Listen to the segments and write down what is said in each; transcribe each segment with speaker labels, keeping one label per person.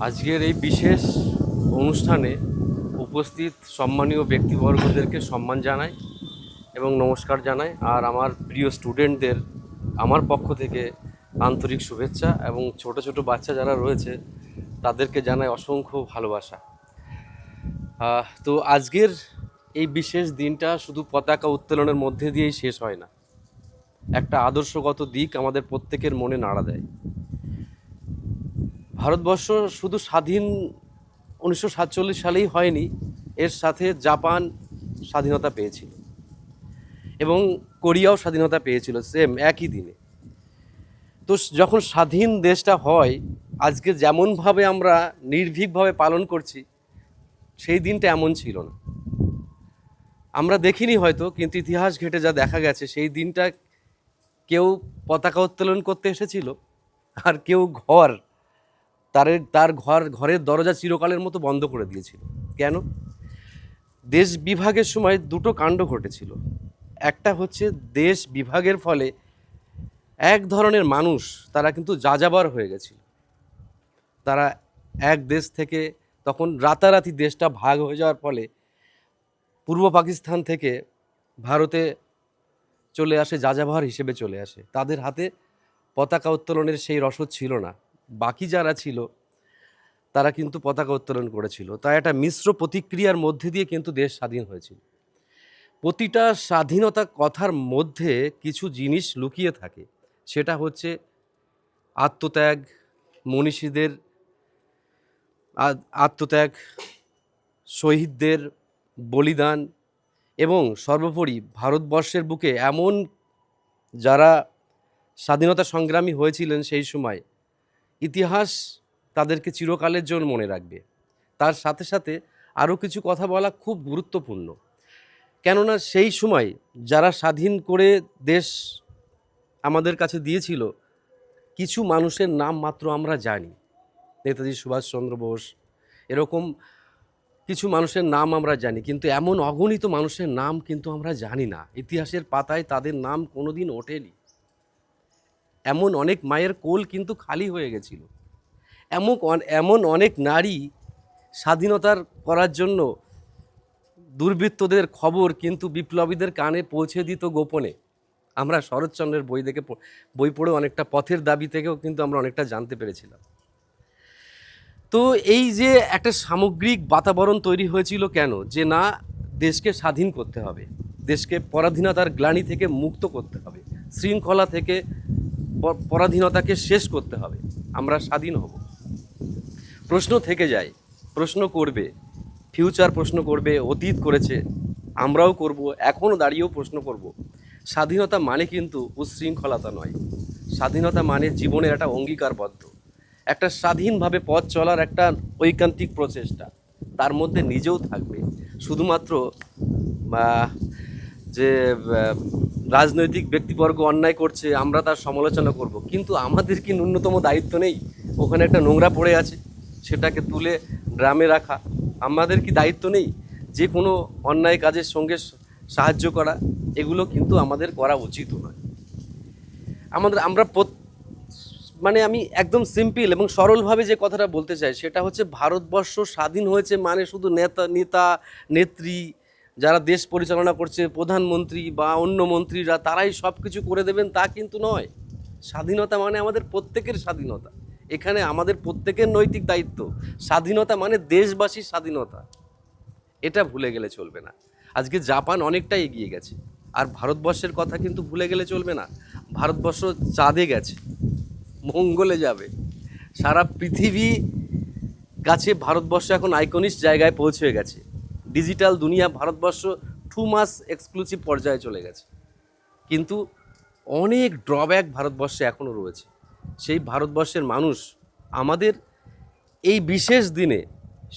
Speaker 1: আজকের এই বিশেষ অনুষ্ঠানে উপস্থিত সম্মানীয় ব্যক্তিবর্গদেরকে সম্মান জানাই এবং নমস্কার জানাই। আর আমার প্রিয় স্টুডেন্টদের আমার পক্ষ থেকে আন্তরিক শুভেচ্ছা, এবং ছোট ছোট বাচ্চা যারা রয়েছে তাদেরকে জানাই অসংখ্য ভালোবাসা। তো আজকের এই বিশেষ দিনটা শুধু পতাকা উত্তোলনের মধ্যে দিয়েই শেষ হয় না, একটা আদর্শগত দিক আমাদের প্রত্যেকের মনে নাড়া দেয়। ভারতবর্ষ শুধু স্বাধীন 1947 সালেই হয়নি, এর সাথে জাপান স্বাধীনতা পেয়েছিল এবং কোরিয়াও স্বাধীনতা পেয়েছিল সেম একই দিনে। তো যখন স্বাধীন দেশটা হয়, আজকে যেমনভাবে আমরা নির্ভীকভাবে পালন করছি, সেই দিনটা এমন ছিল না। আমরা দেখিনি হয়তো, কিন্তু ইতিহাস ঘেঁটে যা দেখা গেছে, সেই দিনটা কেউ পতাকা উত্তোলন করতে এসেছিল, আর কেউ ঘরের দরজা চিরকালের মতো বন্ধ করে দিয়েছিল। কেন? দেশ বিভাগের সময় দুটো কাণ্ড ঘটেছিল। একটা হচ্ছে দেশ বিভাগের ফলে এক ধরনের মানুষ, তারা কিন্তু যাযাবর হয়ে গেছিল। তারা এক দেশ থেকে, তখন রাতারাতি দেশটা ভাগ হয়ে যাওয়ার ফলে পূর্ব পাকিস্তান থেকে ভারতে চলে আসে, যাযাবর হিসেবে চলে আসে। তাদের হাতে পতাকা উত্তোলনের সেই রসদ ছিল না। বাকি যারা ছিল তারা কিন্তু পতাকা উত্তোলন করেছিল। তাই একটা মিশ্র প্রতিক্রিয়ার মধ্যে দিয়ে কিন্তু দেশ স্বাধীন হয়েছিল। প্রতিটা স্বাধীনতা কথার মধ্যে কিছু জিনিস লুকিয়ে থাকে। সেটা হচ্ছে আত্মত্যাগ, মনীষীদের আত্মত্যাগ, শহীদদের বলিদান, এবং সর্বোপরি ভারতবর্ষের বুকে এমন যারা স্বাধীনতা সংগ্রামী হয়েছিলেন সেই সময়, ইতিহাস তাদেরকে চিরকালের জন্য মনে রাখবে। তার সাথে সাথে আরও কিছু কথা বলা খুব গুরুত্বপূর্ণ। কেননা সেই সময় যারা স্বাধীন করে দেশ আমাদের কাছে দিয়েছিল, কিছু মানুষের নাম মাত্র আমরা জানি। নেতাজি সুভাষচন্দ্র বোস, এরকম কিছু মানুষের নাম আমরা জানি, কিন্তু এমন অগণিত মানুষের নাম কিন্তু আমরা জানি না। ইতিহাসের পাতায় তাদের নাম কোনোদিন ওঠেনি। এমন অনেক মায়ের কোল কিন্তু খালি হয়ে গেছিল। এমন অনেক নারী স্বাধীনতার করার জন্য দুর্বৃত্তদের খবর কিন্তু বিপ্লবীদের কানে পৌঁছে দিত গোপনে। আমরা শরৎচন্দ্রের বই পড়ে অনেকটা, পথের দাবি থেকেও কিন্তু আমরা অনেকটা জানতে পেরেছিলাম। তো এই যে একটা সামগ্রিক বাতাবরণ তৈরি হয়েছিল, কেন? যে না, দেশকে স্বাধীন করতে হবে, দেশকে পরাধীনতার গ্লানি থেকে মুক্ত করতে হবে, শৃঙ্খলা থেকে পরাধীনতাকে শেষ করতে হবে, আমরা স্বাধীন হব। প্রশ্ন থেকে যায়, প্রশ্ন করবে, ফিউচার প্রশ্ন করবে, অতীত করেছে, আমরাও করব, এখনও দাঁড়িয়েও প্রশ্ন করব। স্বাধীনতা মানে কিন্তু উচ্ছৃঙ্খলতা নয়। স্বাধীনতা মানে জীবনের একটা অঙ্গীকারবদ্ধ, একটা স্বাধীনভাবে পথ চলার একটা ঐকান্তিক প্রচেষ্টা। তার মধ্যে নিজেও থাকবে। শুধুমাত্র যে রাজনৈতিক ব্যক্তিবর্গ অন্যায় করছে আমরা তার সমালোচনা করব, কিন্তু আমাদের কি ন্যূনতম দায়িত্ব নেই? ওখানে একটা নোংরা পড়ে আছে, সেটাকে তুলে ড্রামে রাখা। আমাদের কি দায়িত্ব নেই যে কোনো অন্যায় কাজের সঙ্গে সাহায্য করা? এগুলো কিন্তু আমাদের করা উচিত নয়। আমরা মানে আমি একদম সিম্পল এবং সরলভাবে যে কথাটা বলতে চাই, সেটা হচ্ছে ভারতবর্ষ স্বাধীন হয়েছে মানে শুধু নেতা নেত্রী, যারা দেশ পরিচালনা করছে, প্রধানমন্ত্রী বা অন্য মন্ত্রীরা, তারাই সব কিছু করে দেবেন তা কিন্তু নয়। স্বাধীনতা মানে আমাদের প্রত্যেকের স্বাধীনতা। এখানে আমাদের প্রত্যেকের নৈতিক দায়িত্ব। স্বাধীনতা মানে দেশবাসীর স্বাধীনতা, এটা ভুলে গেলে চলবে না। আজকে জাপান অনেকটাই এগিয়ে গেছে, আর ভারতবর্ষের কথা কিন্তু ভুলে গেলে চলবে না। ভারতবর্ষ চাঁদে গেছে, মঙ্গলে যাবে, সারা পৃথিবী কাছে ভারতবর্ষ এখন আইকনিক জায়গায় পৌঁছে গেছে। ডিজিটাল দুনিয়া ভারতবর্ষ 2 মাস এক্সক্লুসিভ পর্যায়ে চলে গেছে। কিন্তু অনেক ড্রব্যাক ভারতবর্ষে এখনও রয়েছে। সেই ভারতবর্ষের মানুষ আমাদের এই বিশেষ দিনে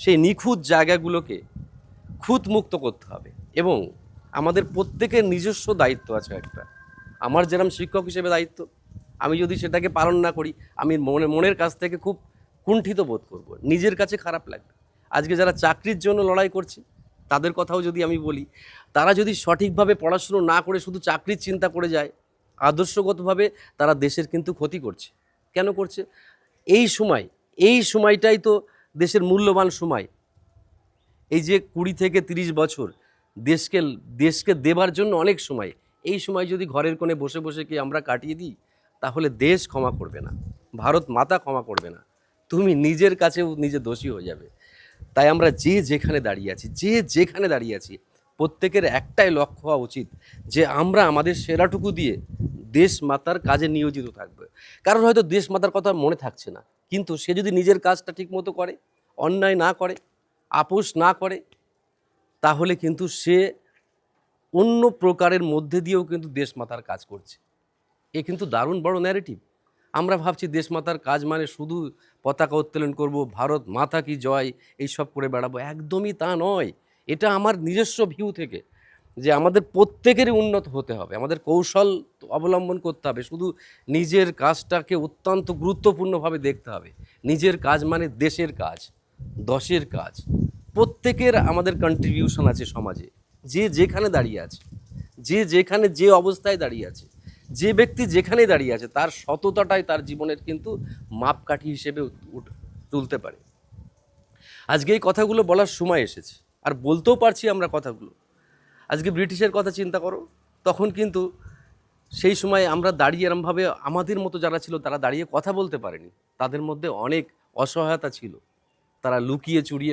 Speaker 1: সেই নিখুঁত জায়গাগুলোকে খুঁতমুক্ত করতে হবে, এবং আমাদের প্রত্যেকের নিজস্ব দায়িত্ব আছে একটা। আমার যেরকম শিক্ষক হিসেবে দায়িত্ব, আমি যদি সেটাকে পালন না করি, আমি মনের কাছ থেকে খুব কুণ্ঠিত বোধ করব, নিজের কাছে খারাপ লাগবে। আজকে যারা চাকরির জন্য লড়াই করছে তাদের কথাও যদি আমি বলি, তারা যদি সঠিকভাবে পড়াশুনো না করে শুধু চাকরির চিন্তা করে যায়, আদর্শগতভাবে তারা দেশের কিন্তু ক্ষতি করছে। কেন করছে? এই সময়টাই তো দেশের মূল্যবান সময়, এই যে 20 থেকে 30 বছর দেশকে দেশকে দেবার জন্য অনেক সময়, এই সময় যদি ঘরের কোণে বসে বসে কি আমরা কাটিয়ে দিই, তাহলে দেশ ক্ষমা করবে না, ভারত মাতা ক্ষমা করবে না, তুমি নিজের কাছেও নিজে দোষী হয়ে যাবে। তাই আমরা যে যেখানে দাঁড়িয়ে আছি, যে যেখানে দাঁড়িয়ে আছি, প্রত্যেকের একটাই লক্ষ্য হওয়া উচিত যে আমরা আমাদের সেরাটুকু দিয়ে দেশ মাতার কাজে নিয়োজিত থাকবে। কারণ হয়তো দেশ মাতার কথা মনে থাকছে না, কিন্তু সে যদি নিজের কাজটা ঠিকমতো করে, অন্যায় না করে, আপোষ না করে, তাহলে কিন্তু সে অন্য প্রকারের মধ্যে দিয়েও কিন্তু দেশ মাতার কাজ করছে। এ কিন্তু দারুণ বড় ন্যারেটিভ। আমরা ভাবছি দেশমাতার কাজ মানে শুধু পতাকা উত্তোলন করব, ভারত মাতা কি জয়, এইসব করে বেড়াবো। একদমই তা নয়। এটা আমার নিজস্ব ভিউ থেকে, যে আমাদের প্রত্যেকেরই উন্নত হতে হবে, আমাদের কৌশল অবলম্বন করতে হবে, শুধু নিজের কাজটাকে অত্যন্ত গুরুত্বপূর্ণভাবে দেখতে হবে। নিজের কাজ মানে দেশের কাজ, দশের কাজ। প্রত্যেকের আমাদের কন্ট্রিবিউশন আছে সমাজে, যে যেখানে দাঁড়িয়ে আছে, যে যেখানে যে অবস্থায় দাঁড়িয়ে আছে, যে ব্যক্তি যেখানে দাঁড়িয়ে আছে, তার সততাটাই তার জীবনের কিন্তু মাপকাঠি হিসেবে তুলতে পারে। আজকে এই কথাগুলো বলার সময় এসেছে, আর বলতেও পারছি আমরা কথাগুলো। আজকে ব্রিটিশের কথা চিন্তা করো, তখন কিন্তু সেই সময় আমরা দাঁড়িয়ে এরমভাবে, আমাদের মতো যারা ছিল তারা দাঁড়িয়ে কথা বলতে পারেনি, তাদের মধ্যে অনেক অসহায়তা ছিল, তারা লুকিয়ে চুরিয়ে